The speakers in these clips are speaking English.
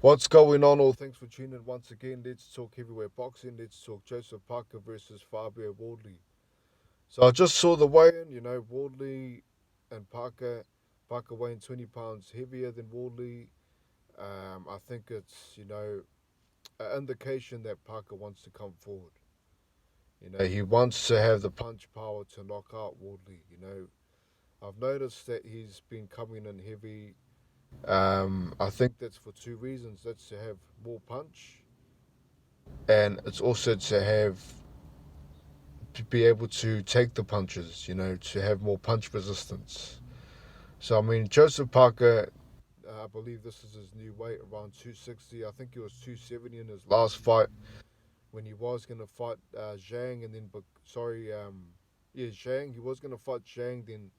What's going on? All thanks for tuning in once again. Let's talk heavyweight boxing. Let's talk Joseph Parker versus Fabio Wardley. So I just saw the weigh-in. Wardley and Parker. Parker weighing 20 pounds heavier than Wardley. I think it's an indication that Parker wants to come forward. He wants to have the punch power to knock out Wardley. I've noticed that he's been coming in heavy. I think that's for two reasons. That's to have more punch, and it's also to be able to take the punches, to have more punch resistance. So I mean, Joseph Parker, I believe this is his new weight, around 260. I think he was 270 in his last fight when he was gonna fight Zhang, and then Zhang. He was gonna fight Zhang, then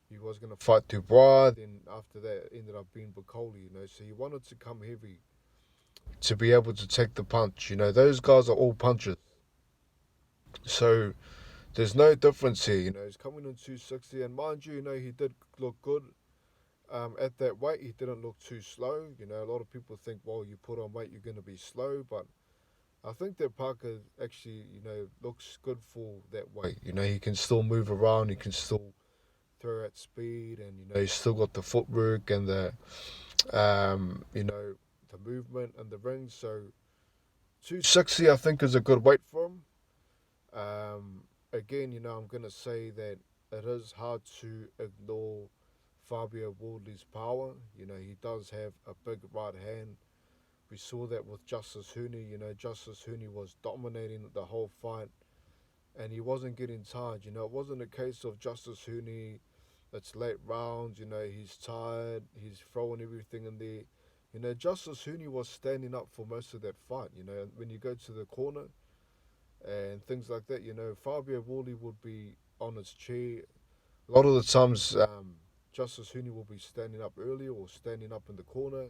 he was gonna fight Dubois. Then after that, it ended up being Bacoli. So he wanted to come heavy to be able to take the punch. Those guys are all punchers. So there's no difference here. He's coming in 260, and mind you, he did look good at that weight. He didn't look too slow. A lot of people think, well, you put on weight, you're going to be slow, but I think that Parker actually, looks good for that weight. He can still move around, he can still throw at speed, and he's still got the footwork and the movement and the ring. So 260, I think, is a good weight for him. Again, I'm going to say that it is hard to ignore Fabio Wardley's power. He does have a big right hand. We saw that with Justice Hooney. Justice Hooney was dominating the whole fight and he wasn't getting tired. It wasn't a case of Justice Hooney, it's late rounds, he's tired, he's throwing everything in there. Justice Hooney was standing up for most of that fight. When you go to the corner, and things like that. Fabio Wardley would be on his chair. A lot of the times, Justice Hooney will be standing up earlier or standing up in the corner,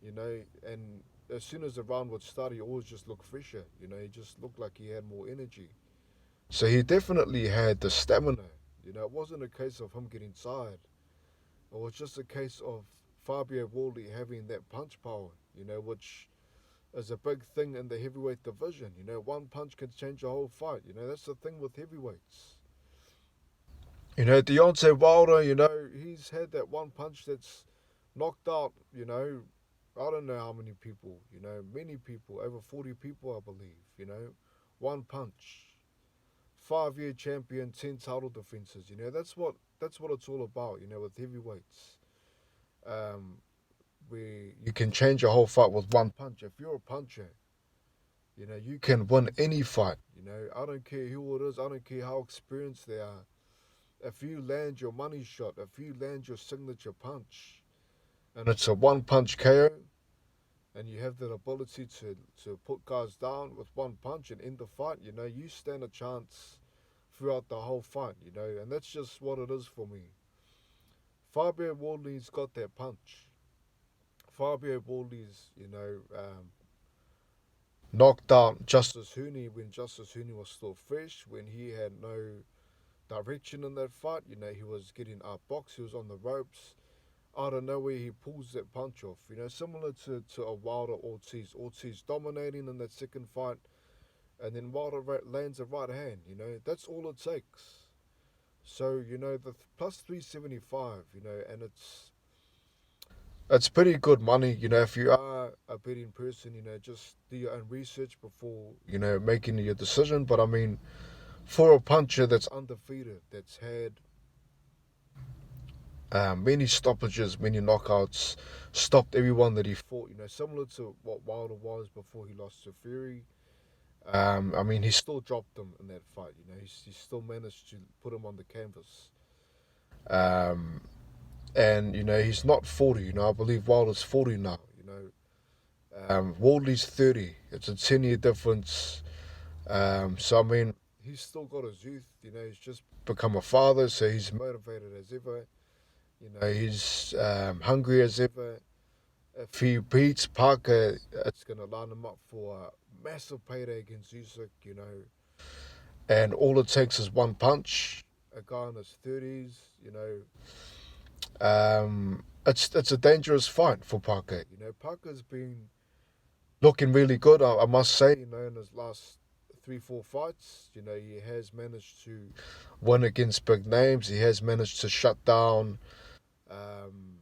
and as soon as the round would start, he always just looked fresher. He just looked like he had more energy. So he definitely had the stamina. It wasn't a case of him getting tired. It was just a case of Fabio Wardley having that punch power, which is a big thing in the heavyweight division. One punch can change a whole fight. That's the thing with heavyweights. Deontay Wilder, he's had that one punch that's knocked out, I don't know how many people, many people, over 40 people, I believe, one punch. 5-year champion, 10 title defenses. That's what it's all about, with heavyweights. Um, where you can change a whole fight with one punch. If you're a puncher, you can win any fight. I don't care who it is. I don't care how experienced they are. If you land your money shot, if you land your signature punch, and it's a one punch KO, and you have that ability to put guys down with one punch and end the fight, you stand a chance throughout the whole fight, and that's just what it is for me. Fabio Wardley's got that punch. Fabio Wardley's, knocked out Justice Hooney when Justice Hooney was still fresh, when he had no direction in that fight. He was getting outboxed, he was on the ropes. Out of nowhere, he pulls that punch off. Similar to a Wilder Ortiz. Ortiz dominating in that second fight, and then Wilder lands a right hand. That's all it takes. So, the plus 375, and it's pretty good money. If you are a betting person, just do your own research before, making your decision. But I mean, for a puncher that's undefeated, that's had many stoppages, many knockouts, stopped everyone that he fought, similar to what Wilder was before he lost to Fury. I mean, he still dropped him in that fight. He still managed to put him on the canvas. Um, and he's not 40. I believe Wilder's 40 now. Wardley's 30. It's a 10-year difference. So I mean, he's still got his youth. He's just become a father, so he's motivated as ever. He's hungry as ever. If he beats Parker, it's gonna line him up for a massive payday against Usyk. And all it takes is one punch. A guy in his 30s. Um, it's a dangerous fight for Parker. Parker's been looking really good, I must say. In his last 3-4 fights, he has managed to win against big names. He has managed to shut down um,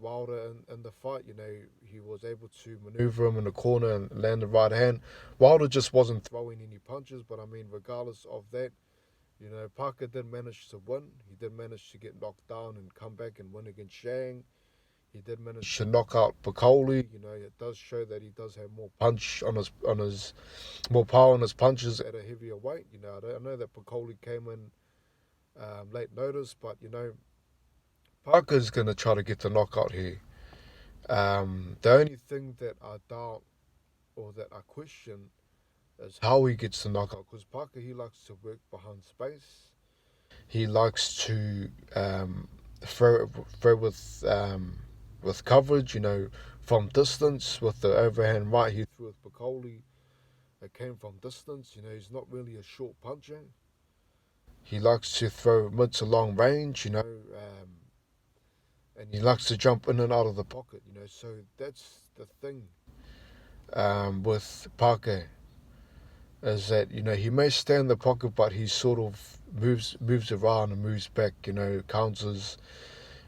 Wilder in the fight. He was able to maneuver him in the corner and land the right hand. Wilder just wasn't throwing any punches, but I mean, regardless of that, Parker did manage to win. He did manage to get knocked down and come back and win against Shang. He did manage to knock out Piccoli. It does show that he does have more punch on his more power on his punches at a heavier weight. I know that Piccoli came in late notice, but Parker's gonna try to get the knockout here. The only thing that I doubt or that I question is how he gets the knockout, because Parker, he likes to work behind space. He likes to throw with coverage, from distance. With the overhand right he threw with Piccoli, it came from distance. He's not really a short puncher. He likes to throw mid to long range, and he likes to jump in and out of the pocket, So that's the thing with Parker, is that he may stay in the pocket, but he sort of moves around and moves back, counters.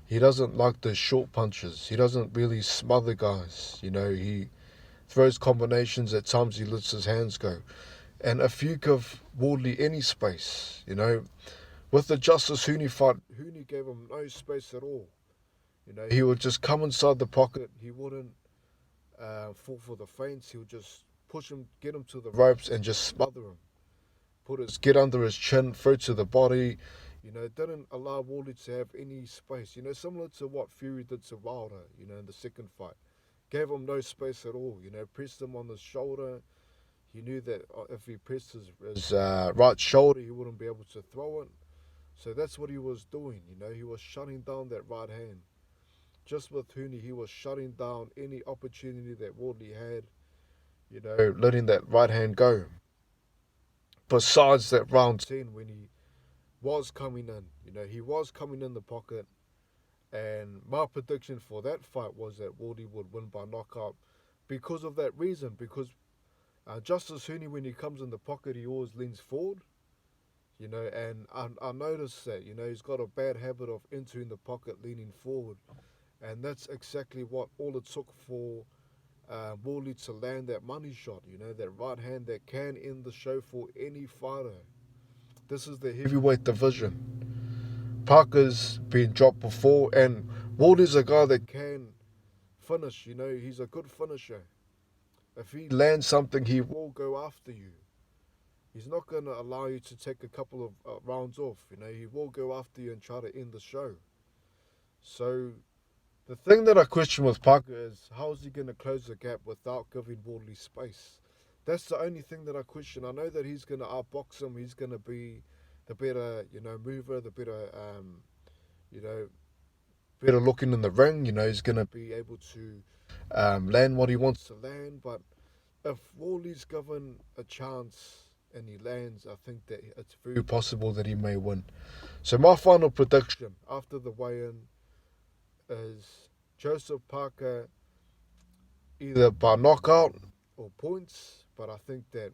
He doesn't like the short punches. He doesn't really smother guys. He throws combinations. At times he lets his hands go. And if you give Wardley any space, with the Justice Hooney fight, Hooney gave him no space at all. He would just come inside the pocket. He wouldn't fall for the feints. He would just push him, get him to the ropes, and just smother him. Get under his chin, throw to the body. Didn't allow Wardley to have any space. Similar to what Fury did to Wilder, in the second fight. Gave him no space at all. Pressed him on his shoulder. He knew that if he pressed his right shoulder, he wouldn't be able to throw it. So that's what he was doing. He was shutting down that right hand. Just with Hooney, he was shutting down any opportunity that Wardley had, letting that right hand go. Besides that round 10, when he was coming in, he was coming in the pocket, and my prediction for that fight was that Wardley would win by knockout because of that reason. Because Justice Hooney, when he comes in the pocket, he always leans forward, and I noticed that, he's got a bad habit of entering the pocket, leaning forward. And that's exactly what all it took for Wardley to land that money shot, that right hand that can end the show for any fighter. This is the heavyweight division. Parker's been dropped before, and Wardley's a guy that can finish, he's a good finisher. If he lands something, he will go after you. He's not going to allow you to take a couple of rounds off, he will go after you and try to end the show. So the thing that I question with Parker is, how is he going to close the gap without giving Wardley space? That's the only thing that I question. I know that he's going to outbox him. He's going to be the better, mover, the better, better looking in the ring. He's going to be able to land what he wants to land. But if Wardley's given a chance and he lands, I think that it's very possible that he may win. So my final prediction after the weigh-in is Joseph Parker either by knockout or points, but I think that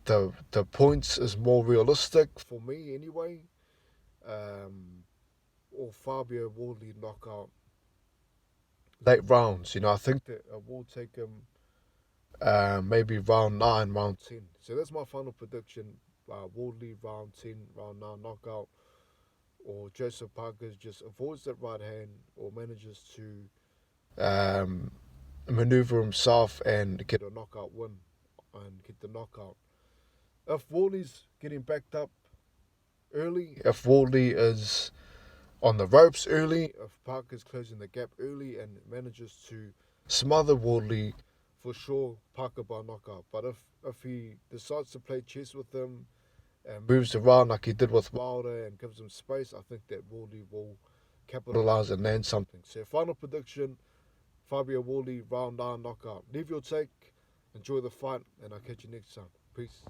the points is more realistic for me anyway. Or Fabio Wardley knockout late rounds. I think that it will take him maybe round 9, round 10. So that's my final prediction. Wardley round 10, round 9 knockout. Or Joseph Parker just avoids that right hand or manages to maneuver himself and get a knockout win and get the knockout. If Wardley's getting backed up early, if Wardley is on the ropes early, if Parker's closing the gap early and manages to smother Wardley, for sure Parker by knockout. But if he decides to play chess with him and moves around like he did with Wilder and gives him space, I think that Wardley will capitalise and land something. So final prediction, Fabio Wardley round 9 knockout. Leave your take, enjoy the fight, and I'll catch you next time. Peace.